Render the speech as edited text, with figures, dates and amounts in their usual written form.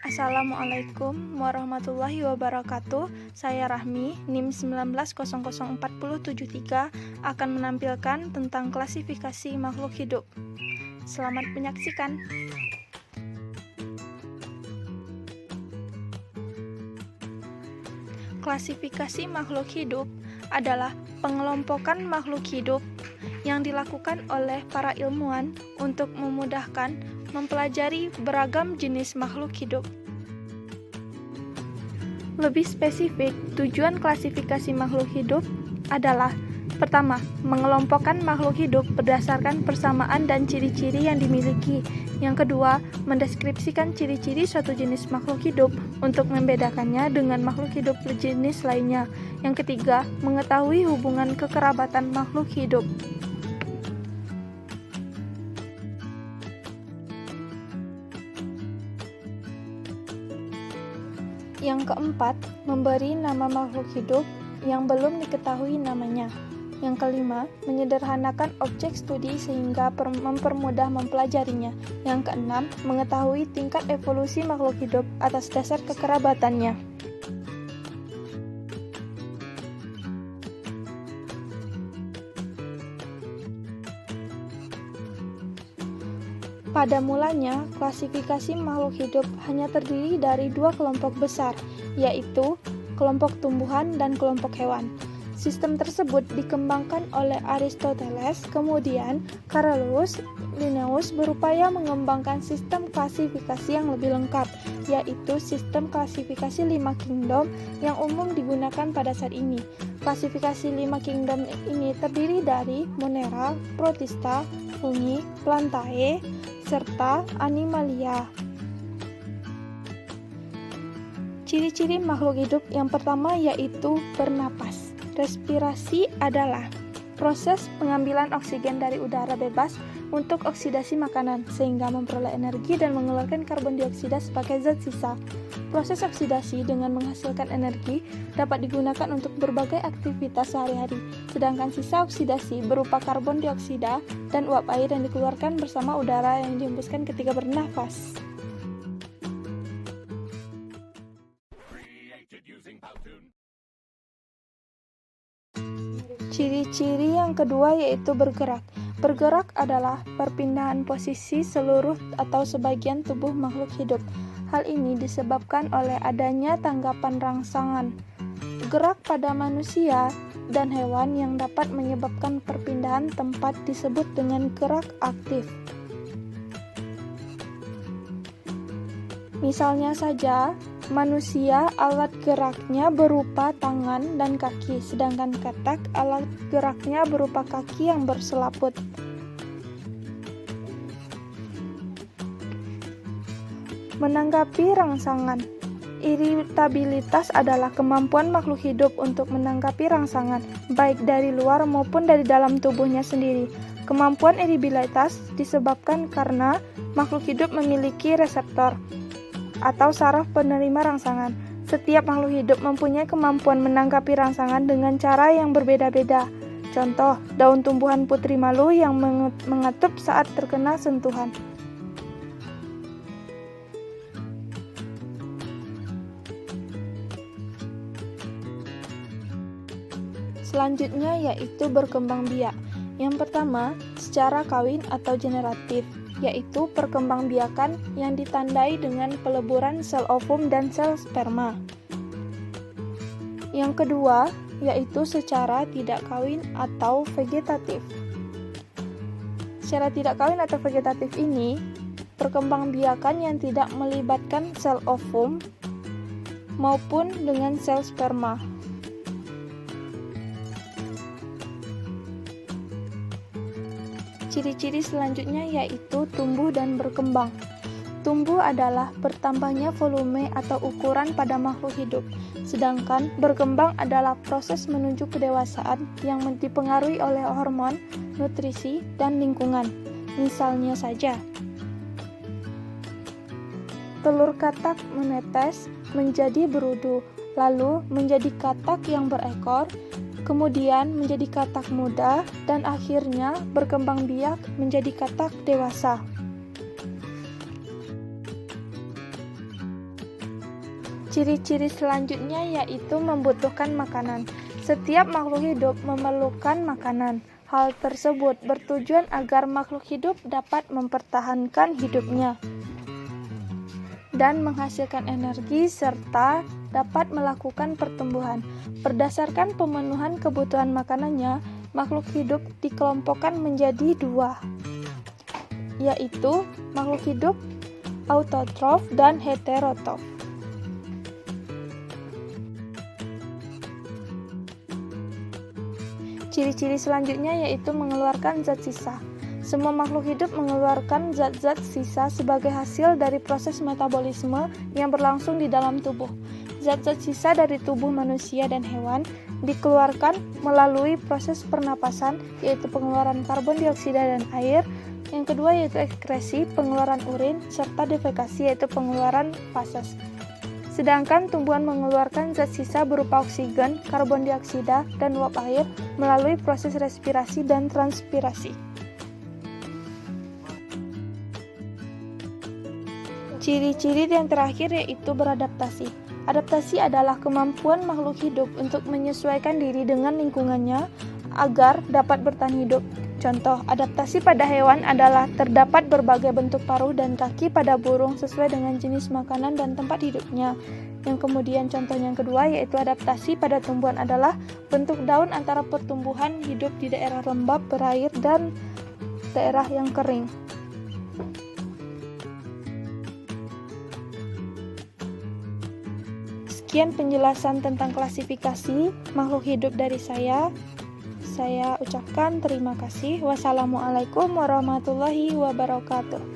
Assalamualaikum warahmatullahi wabarakatuh. Saya Rahmi, NIM 1900473 akan menampilkan tentang klasifikasi makhluk hidup. Selamat menyaksikan. Klasifikasi makhluk hidup adalah pengelompokan makhluk hidup yang dilakukan oleh para ilmuwan untuk memudahkan mempelajari beragam jenis makhluk hidup. Lebih spesifik, tujuan klasifikasi makhluk hidup adalah: pertama, mengelompokkan makhluk hidup berdasarkan persamaan dan ciri-ciri yang dimiliki. Yang kedua, mendeskripsikan ciri-ciri suatu jenis makhluk hidup untuk membedakannya dengan makhluk hidup jenis lainnya. Yang ketiga, mengetahui hubungan kekerabatan makhluk hidup. Yang keempat, memberi nama makhluk hidup yang belum diketahui namanya. Yang kelima, menyederhanakan objek studi sehingga mempermudah mempelajarinya. Yang keenam, mengetahui tingkat evolusi makhluk hidup atas dasar kekerabatannya. Pada mulanya, klasifikasi makhluk hidup hanya terdiri dari dua kelompok besar, yaitu kelompok tumbuhan dan kelompok hewan. Sistem tersebut dikembangkan oleh Aristoteles, kemudian Carolus Linnaeus berupaya mengembangkan sistem klasifikasi yang lebih lengkap, yaitu sistem klasifikasi 5 kingdom yang umum digunakan pada saat ini. Klasifikasi 5 kingdom ini terdiri dari Monera, Protista, Fungi, Plantae, serta Animalia. Ciri-ciri makhluk hidup yang pertama yaitu bernapas. Respirasi adalah proses pengambilan oksigen dari udara bebas untuk oksidasi makanan, sehingga memperoleh energi dan mengeluarkan karbon dioksida sebagai zat sisa. Proses oksidasi dengan menghasilkan energi dapat digunakan untuk berbagai aktivitas sehari-hari, sedangkan sisa oksidasi berupa karbon dioksida dan uap air yang dikeluarkan bersama udara yang dihembuskan ketika bernafas. Ciri-ciri yang kedua yaitu bergerak. Bergerak adalah perpindahan posisi seluruh atau sebagian tubuh makhluk hidup. Hal ini disebabkan oleh adanya tanggapan rangsangan. Gerak pada manusia dan hewan yang dapat menyebabkan perpindahan tempat disebut dengan gerak aktif. Misalnya saja, manusia alat geraknya berupa tangan dan kaki, sedangkan katak alat geraknya berupa kaki yang berselaput. Menanggapi rangsangan. Iritabilitas adalah kemampuan makhluk hidup untuk menanggapi rangsangan, baik dari luar maupun dari dalam tubuhnya sendiri. Kemampuan iritabilitas disebabkan karena makhluk hidup memiliki reseptor atau saraf penerima rangsangan. Setiap makhluk hidup mempunyai kemampuan menanggapi rangsangan dengan cara yang berbeda-beda. Contoh, daun tumbuhan putri malu yang mengetup saat terkena sentuhan. Selanjutnya yaitu berkembang biak. Yang pertama, secara kawin atau generatif, yaitu perkembangbiakan yang ditandai dengan peleburan sel ovum dan sel sperma. Yang kedua, yaitu secara tidak kawin atau vegetatif. Secara tidak kawin atau vegetatif ini, perkembangbiakan yang tidak melibatkan sel ovum maupun dengan sel sperma. Ciri-ciri selanjutnya yaitu tumbuh dan berkembang. Tumbuh adalah bertambahnya volume atau ukuran pada makhluk hidup, sedangkan berkembang adalah proses menuju kedewasaan yang dipengaruhi oleh hormon, nutrisi, dan lingkungan. Misalnya saja, telur katak menetes menjadi berudu, lalu menjadi katak yang berekor, kemudian menjadi katak muda, dan akhirnya berkembang biak menjadi katak dewasa. Ciri-ciri selanjutnya yaitu membutuhkan makanan. Setiap makhluk hidup memerlukan makanan. Hal tersebut bertujuan agar makhluk hidup dapat mempertahankan hidupnya dan menghasilkan energi serta dapat melakukan pertumbuhan. Berdasarkan pemenuhan kebutuhan makanannya, makhluk hidup dikelompokkan menjadi dua, yaitu makhluk hidup autotrof dan heterotrof. Ciri-ciri selanjutnya yaitu mengeluarkan zat sisa. Semua makhluk hidup mengeluarkan zat-zat sisa sebagai hasil dari proses metabolisme yang berlangsung di dalam tubuh. Zat-zat sisa dari tubuh manusia dan hewan dikeluarkan melalui proses pernapasan, yaitu pengeluaran karbon dioksida dan air. Yang kedua yaitu ekskresi, pengeluaran urin, serta defekasi, yaitu pengeluaran fases. Sedangkan tumbuhan mengeluarkan zat sisa berupa oksigen, karbon dioksida, dan uap air melalui proses respirasi dan transpirasi. Ciri-ciri yang terakhir yaitu beradaptasi. Adaptasi adalah kemampuan makhluk hidup untuk menyesuaikan diri dengan lingkungannya agar dapat bertahan hidup. Contoh, adaptasi pada hewan adalah terdapat berbagai bentuk paruh dan kaki pada burung sesuai dengan jenis makanan dan tempat hidupnya. Yang kemudian contoh yang kedua yaitu adaptasi pada tumbuhan adalah bentuk daun antara pertumbuhan hidup di daerah lembab berair dan daerah yang kering. Sekian penjelasan tentang klasifikasi makhluk hidup dari saya. Saya ucapkan terima kasih. Wassalamualaikum warahmatullahi wabarakatuh.